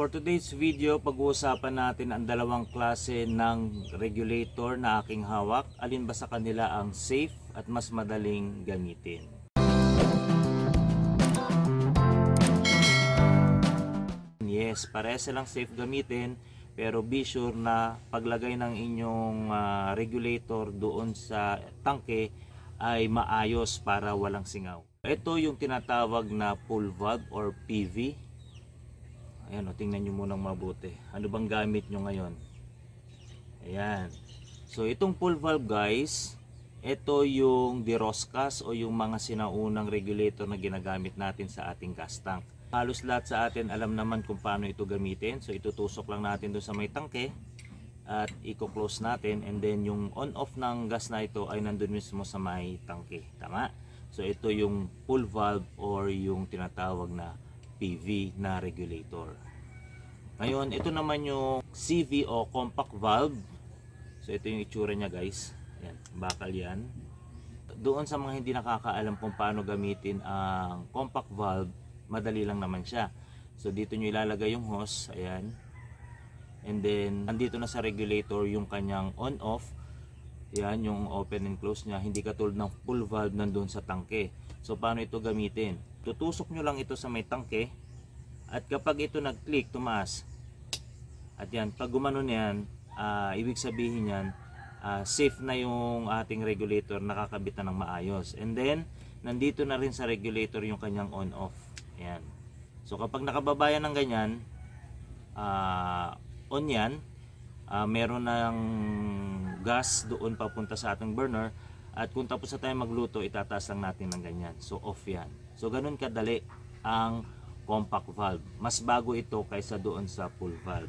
For today's video, pag-uusapan natin ang dalawang klase ng regulator na aking hawak. Alin ba sa kanila ang safe at mas madaling gamitin? Yes, parehas silang safe gamitin, pero be sure na paglagay ng inyong regulator doon sa tangke ay maayos para walang singaw. Ito yung tinatawag na pull valve or PV. Ayan, tingnan nyo munang mabuti. Ano bang gamit nyo ngayon? Ayan. So, itong pull valve guys, ito yung Diroscas o yung mga sinaunang regulator na ginagamit natin sa ating gas tank. Halos lahat sa atin alam naman kung paano ito gamitin. So, itutusok lang natin doon sa may tangke at i-close natin. And then, yung on-off ng gas na ito ay nandun mismo sa may tangke. Tama? So, ito yung pull valve or yung tinatawag na PV na regulator. Ngayon, ito naman yung CV o compact valve. So, ito yung itsura niya guys. Ayan, bakal yan. Doon sa mga hindi nakakaalam kung paano gamitin ang compact valve, madali lang naman siya. So, dito nyo ilalagay yung hose. Ayan. And then, andito na sa regulator yung kanyang on-off. Ayan, yung open and close niya. Hindi katulad ng pull valve nandun sa tangke. So, paano ito gamitin? Tutusok nyo lang ito sa may tangke at kapag ito nag-click, tumaas at yan, pag gumanon yan, ibig sabihin yan, safe na yung ating regulator, nakakabit na ng maayos. And then, nandito na rin sa regulator yung kanyang on-off. Ayan. So kapag nakababayan ng ganyan, on yan, meron ng gas doon papunta sa ating burner. At kung tapos na tayo magluto, itataas lang natin ng ganyan. So off yan. So ganun kadali ang compact valve. Mas bago ito kaysa doon sa pull valve.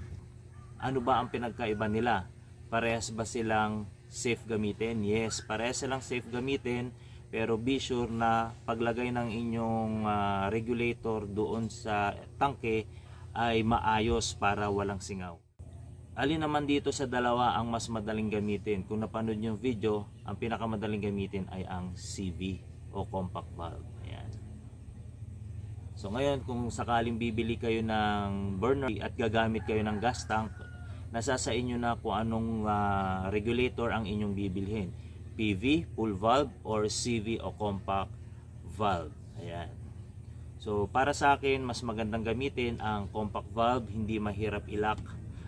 Ano ba ang pinagkaiba nila? Parehas ba silang safe gamitin? Yes, parehas silang safe gamitin. Pero be sure na paglagay ng inyong regulator doon sa tangke ay maayos para walang singaw. Alin naman dito sa dalawa ang mas madaling gamitin? Kung napanood yung video, ang pinakamadaling gamitin ay ang CV o compact valve. Ayan. So ngayon, kung sakaling bibili kayo ng burner at gagamit kayo ng gas tank, nasa sa inyo na kung anong regulator ang inyong bibilhin. PV, pull valve, or CV o compact valve. Ayan. So para sa akin, mas magandang gamitin ang compact valve, hindi mahirap ilak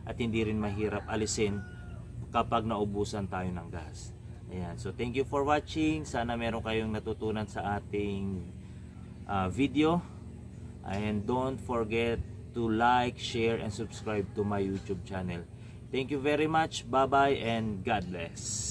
at hindi rin mahirap alisin kapag naubusan tayo ng gas. Ayan. So thank you for watching. Sana meron kayong natutunan sa ating video. And don't forget to like, share, and subscribe to my YouTube channel. Thank you very much. Bye-bye and God bless.